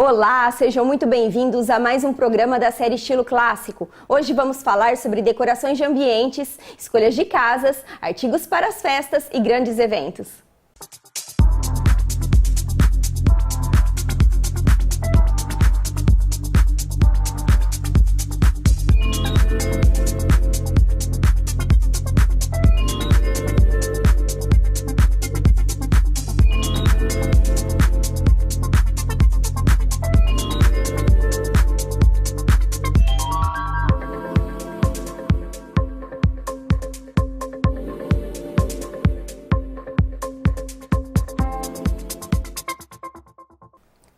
Olá, sejam muito bem-vindos a mais um programa da série Estilo Clássico. Hoje vamos falar sobre decorações de ambientes, escolhas de casas, artigos para as festas e grandes eventos.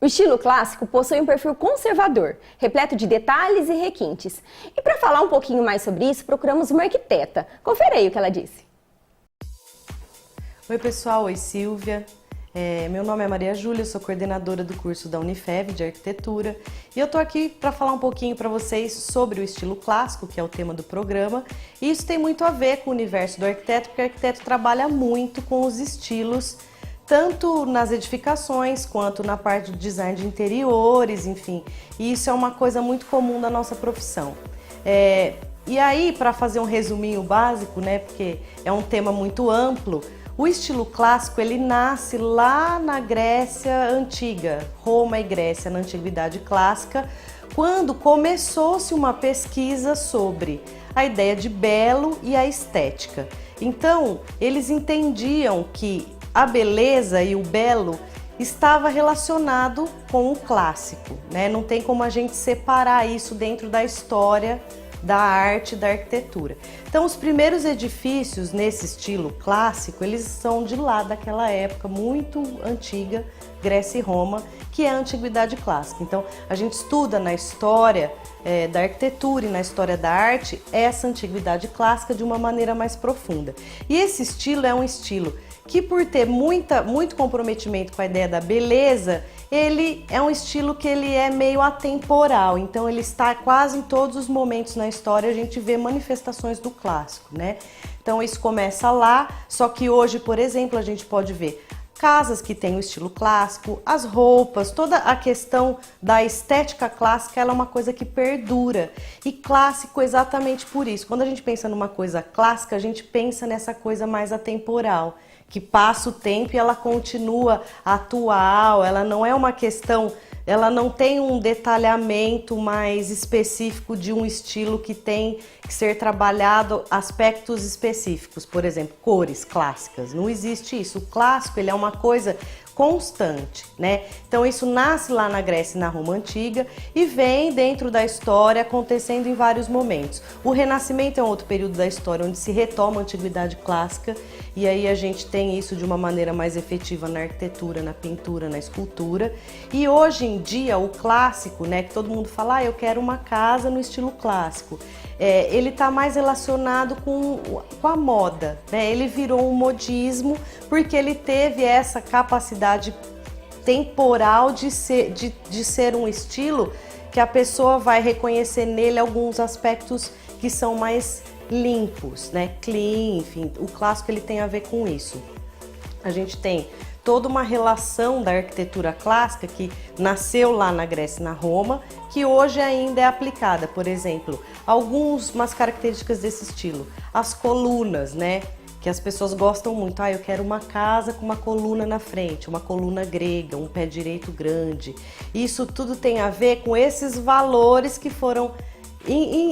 O estilo clássico possui um perfil conservador, repleto de detalhes e requintes. E para falar um pouquinho mais sobre isso, procuramos uma arquiteta. Confere aí o que ela disse. Oi pessoal, oi Silvia. Meu nome é Maria Júlia, sou coordenadora do curso da Unifev de Arquitetura e eu tô aqui para falar um pouquinho para vocês sobre o estilo clássico, que é o tema do programa. E isso tem muito a ver com o universo do arquiteto, porque o arquiteto trabalha muito com os estilos, tanto nas edificações quanto na parte do design de interiores, enfim. E isso é uma coisa muito comum da nossa profissão. E aí, para fazer um resuminho básico, né, porque é um tema muito amplo, o estilo clássico ele nasce lá na Grécia Antiga, Roma e Grécia, na Antiguidade Clássica, quando começou-se uma pesquisa sobre a ideia de belo e a estética. Então, eles entendiam que a beleza e o belo estava relacionado com o clássico, né? Não tem como a gente separar isso dentro da história da arte, da arquitetura. Então, os primeiros edifícios nesse estilo clássico, eles são de lá daquela época muito antiga, Grécia e Roma, que é a Antiguidade Clássica. Então, a gente estuda na história da arquitetura e na história da arte essa Antiguidade Clássica de uma maneira mais profunda. E esse estilo é um estilo que, por ter muito comprometimento com a ideia da beleza, ele é um estilo que ele é meio atemporal, então ele está quase em todos os momentos na história, a gente vê manifestações do clássico, né? Então isso começa lá, só que hoje, por exemplo, a gente pode ver casas que têm o estilo clássico, as roupas, toda a questão da estética clássica, ela é uma coisa que perdura. E clássico exatamente por isso. Quando a gente pensa numa coisa clássica, a gente pensa nessa coisa mais atemporal, que passa o tempo e ela continua atual, ela não é uma questão, ela não tem um detalhamento mais específico de um estilo que tem que ser trabalhado aspectos específicos, por exemplo, cores clássicas. Não existe isso. O clássico, ele é uma coisa constante, né? Então isso nasce lá na Grécia e na Roma Antiga e vem dentro da história acontecendo em vários momentos. O Renascimento é um outro período da história onde se retoma a Antiguidade Clássica e aí a gente tem isso de uma maneira mais efetiva na arquitetura, na pintura, na escultura. E hoje em dia o clássico, né, que todo mundo fala, eu quero uma casa no estilo clássico, ele está mais relacionado com a moda, né? Ele virou um modismo porque ele teve essa capacidade temporal de ser um estilo que a pessoa vai reconhecer nele alguns aspectos que são mais limpos, né? Clean, enfim, o clássico ele tem a ver com isso. A gente tem toda uma relação da arquitetura clássica que nasceu lá na Grécia e na Roma, que hoje ainda é aplicada. Por exemplo, algumas características desse estilo. As colunas, né? Que as pessoas gostam muito. Eu quero uma casa com uma coluna na frente, uma coluna grega, um pé direito grande. Isso tudo tem a ver com esses valores que foram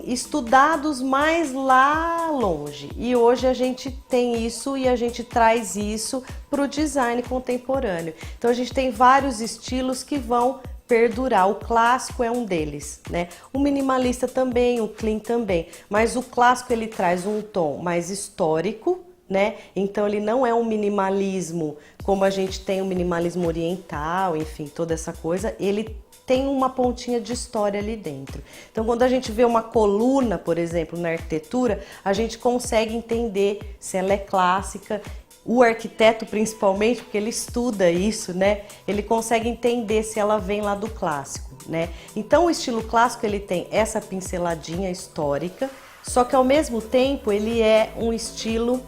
estudados mais lá longe, e hoje a gente tem isso e a gente traz isso para o design contemporâneo. Então a gente tem vários estilos que vão perdurar, o clássico é um deles, né? O minimalista também, o clean também, mas o clássico ele traz um tom mais histórico, né? Então ele não é um minimalismo como a gente tem o minimalismo oriental, enfim, toda essa coisa, ele tem uma pontinha de história ali dentro. Então, quando a gente vê uma coluna, por exemplo, na arquitetura, a gente consegue entender se ela é clássica. O arquiteto, principalmente, porque ele estuda isso, né? Ele consegue entender se ela vem lá do clássico, né? Então, o estilo clássico, ele tem essa pinceladinha histórica, só que, ao mesmo tempo, ele é um estilo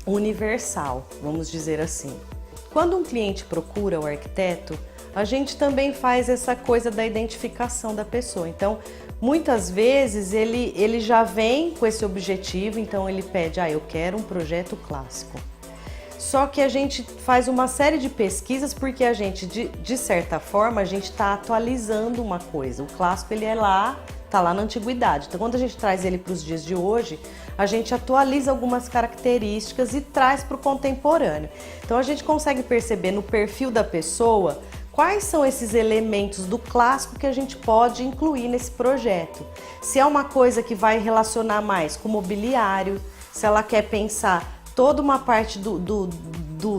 universal, vamos dizer assim. Quando um cliente procura o arquiteto, a gente também faz essa coisa da identificação da pessoa. Então, muitas vezes ele já vem com esse objetivo, então ele pede, eu quero um projeto clássico. Só que a gente faz uma série de pesquisas porque a gente, de certa forma, a gente está atualizando uma coisa. O clássico ele está lá na antiguidade. Então, quando a gente traz ele para os dias de hoje, a gente atualiza algumas características e traz para o contemporâneo. Então, a gente consegue perceber no perfil da pessoa quais são esses elementos do clássico que a gente pode incluir nesse projeto. Se é uma coisa que vai relacionar mais com mobiliário, se ela quer pensar toda uma parte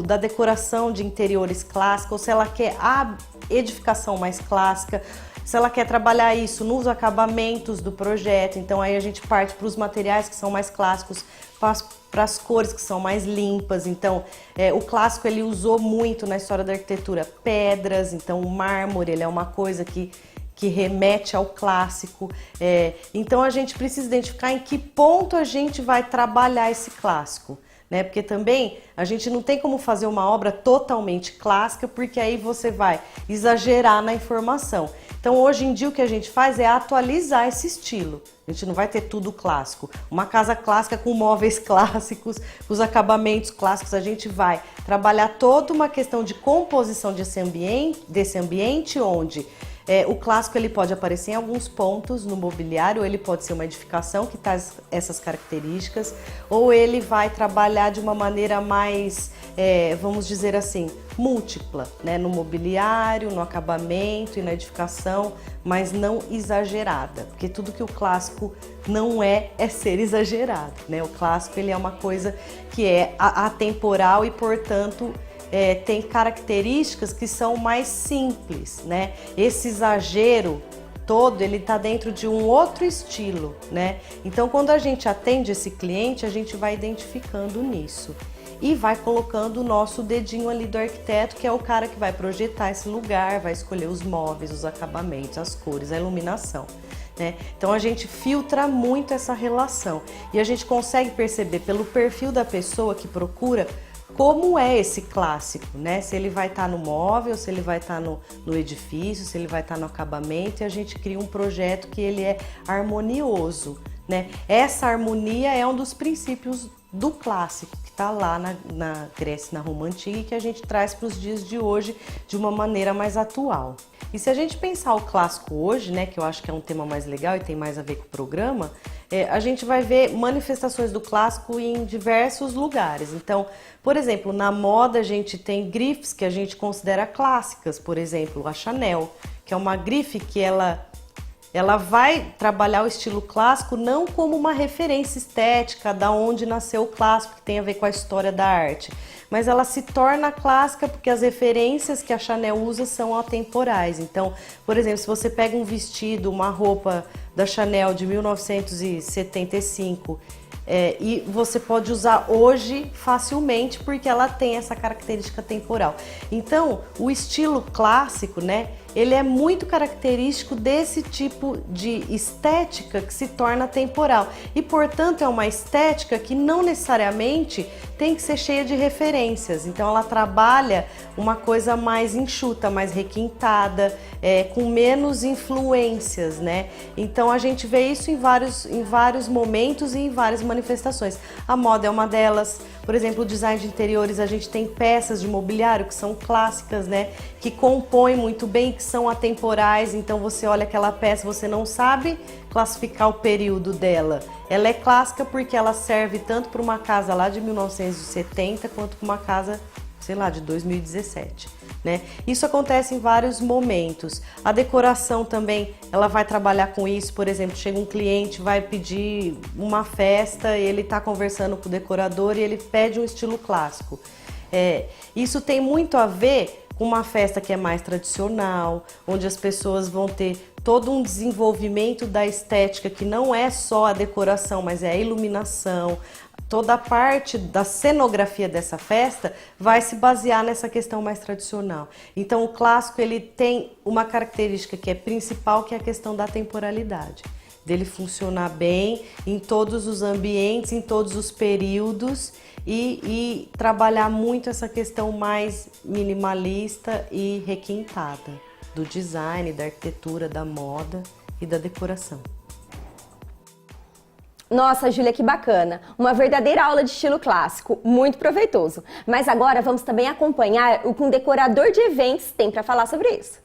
da decoração de interiores clássicos, ou se ela quer a edificação mais clássica, se ela quer trabalhar isso nos acabamentos do projeto, então aí a gente parte para os materiais que são mais clássicos, para as cores que são mais limpas. Então o clássico ele usou muito na história da arquitetura pedras, então o mármore ele é uma coisa que remete ao clássico. Então a gente precisa identificar em que ponto a gente vai trabalhar esse clássico. Porque também a gente não tem como fazer uma obra totalmente clássica, porque aí você vai exagerar na informação. Então hoje em dia o que a gente faz é atualizar esse estilo. A gente não vai ter tudo clássico. Uma casa clássica com móveis clássicos, os acabamentos clássicos, a gente vai trabalhar toda uma questão de composição desse ambiente onde o clássico ele pode aparecer em alguns pontos no mobiliário, ou ele pode ser uma edificação que traz essas características, ou ele vai trabalhar de uma maneira mais, vamos dizer assim, múltipla, no mobiliário, no acabamento e na edificação, mas não exagerada, porque tudo que o clássico não é ser exagerado, O clássico ele é uma coisa que é atemporal e, portanto, tem características que são mais simples, Esse exagero todo, ele está dentro de um outro estilo, Então, quando a gente atende esse cliente, a gente vai identificando nisso e vai colocando o nosso dedinho ali do arquiteto, que é o cara que vai projetar esse lugar, vai escolher os móveis, os acabamentos, as cores, a iluminação. Então a gente filtra muito essa relação e a gente consegue perceber pelo perfil da pessoa que procura como é esse clássico, Se ele vai estar no móvel, se ele vai estar no edifício, se ele vai estar no acabamento, e a gente cria um projeto que ele é harmonioso, Essa harmonia é um dos princípios do clássico, que está lá na Grécia, na Roma Antiga, e que a gente traz para os dias de hoje de uma maneira mais atual. E se a gente pensar o clássico hoje, que eu acho que é um tema mais legal e tem mais a ver com o programa, a gente vai ver manifestações do clássico em diversos lugares. Então, por exemplo, na moda a gente tem grifes que a gente considera clássicas, por exemplo, a Chanel, que é uma grife que ela vai trabalhar o estilo clássico não como uma referência estética da onde nasceu o clássico, que tem a ver com a história da arte, mas ela se torna clássica porque as referências que a Chanel usa são atemporais. Então, por exemplo, se você pega um vestido, uma roupa da Chanel de 1975 e você pode usar hoje facilmente porque ela tem essa característica temporal. Então, o estilo clássico, ele é muito característico desse tipo de estética que se torna temporal e, portanto, é uma estética que não necessariamente tem que ser cheia de referências. Então, ela trabalha uma coisa mais enxuta, mais requintada, com menos influências, Então, a gente vê isso em vários momentos e em várias manifestações. A moda é uma delas. Por exemplo, o design de interiores, a gente tem peças de mobiliário que são clássicas, que compõem muito bem, que são atemporais. Então você olha aquela peça, você não sabe classificar o período dela. Ela é clássica porque ela serve tanto para uma casa lá de 1970 quanto para uma casa, sei lá, de 2017. Isso acontece em vários momentos. A decoração também, ela vai trabalhar com isso. Por exemplo, chega um cliente, vai pedir uma festa, ele está conversando com o decorador e ele pede um estilo clássico. Isso tem muito a ver com uma festa que é mais tradicional, onde as pessoas vão ter todo um desenvolvimento da estética, que não é só a decoração, mas é a iluminação. Toda a parte da cenografia dessa festa vai se basear nessa questão mais tradicional. Então, o clássico ele tem uma característica que é principal, que é a questão da temporalidade. dele funcionar bem em todos os ambientes, em todos os períodos e trabalhar muito essa questão mais minimalista e requintada do design, da arquitetura, da moda e da decoração. Nossa, Júlia, que bacana! Uma verdadeira aula de estilo clássico, muito proveitoso. Mas agora vamos também acompanhar o que um decorador de eventos tem para falar sobre isso.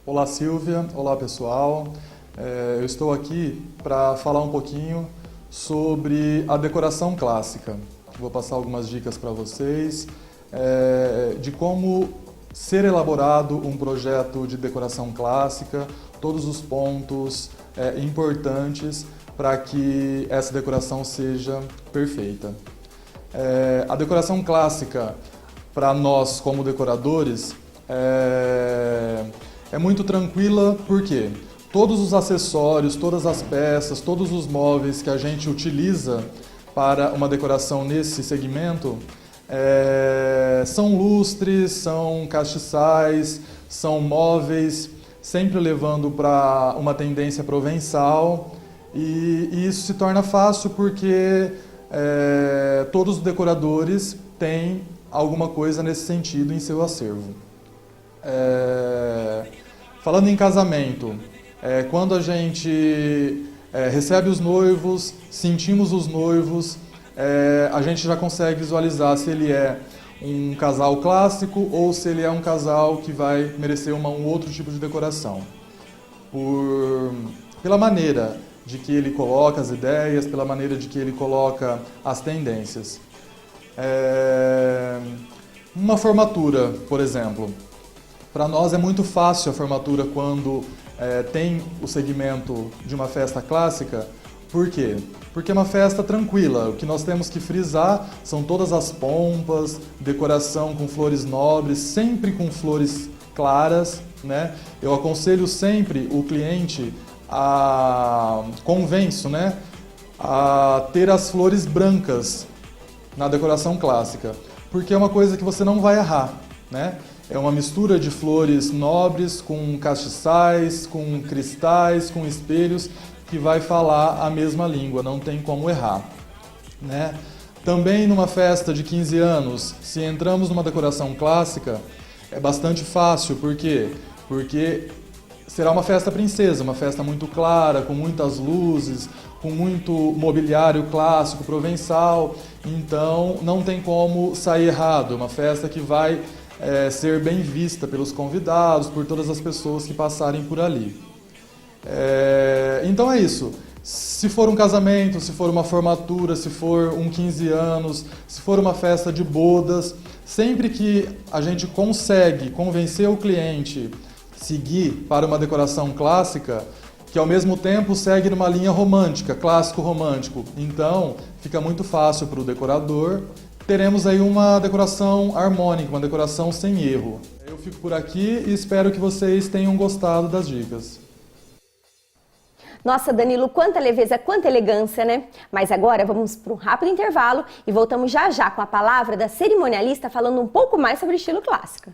Olá, Silvia. Olá, pessoal. Eu estou aqui para falar um pouquinho sobre a decoração clássica. Vou passar algumas dicas para vocês de como ser elaborado um projeto de decoração clássica, todos os pontos importantes para que essa decoração seja perfeita. A decoração clássica, para nós como decoradores, é muito tranquila porque todos os acessórios, todas as peças, todos os móveis que a gente utiliza para uma decoração nesse segmento são lustres, são castiçais, são móveis, sempre levando para uma tendência provençal, e isso se torna fácil porque todos os decoradores têm alguma coisa nesse sentido em seu acervo. Falando em casamento, quando a gente recebe os noivos, sentimos os noivos, a gente já consegue visualizar se ele é um casal clássico ou se ele é um casal que vai merecer um outro tipo de decoração. Pela maneira de que ele coloca as ideias, pela maneira de que ele coloca as tendências. Uma formatura, por exemplo. Para nós é muito fácil a formatura quando tem o segmento de uma festa clássica. Por quê? Porque é uma festa tranquila. O que nós temos que frisar são todas as pompas, decoração com flores nobres, sempre com flores claras, né? Eu aconselho sempre o cliente convenço, né? A ter as flores brancas na decoração clássica, porque é uma coisa que você não vai errar, né? É uma mistura de flores nobres com castiçais, com cristais, com espelhos, que vai falar a mesma língua, não tem como errar, né? Também numa festa de 15 anos, se entramos numa decoração clássica, é bastante fácil, por quê? Porque será uma festa princesa, uma festa muito clara, com muitas luzes, com muito mobiliário clássico, provençal, então não tem como sair errado, uma festa que vai ser bem vista pelos convidados, por todas as pessoas que passarem por ali. Então é isso. Se for um casamento, se for uma formatura, se for um 15 anos, se for uma festa de bodas, sempre que a gente consegue convencer o cliente a seguir para uma decoração clássica, que ao mesmo tempo segue numa linha romântica, clássico-romântico, então fica muito fácil para o decorador. Teremos aí uma decoração harmônica, uma decoração sem erro. Eu fico por aqui e espero que vocês tenham gostado das dicas. Nossa, Danilo, quanta leveza, quanta elegância, né? Mas agora vamos para um rápido intervalo e voltamos já já com a palavra da cerimonialista falando um pouco mais sobre o estilo clássico.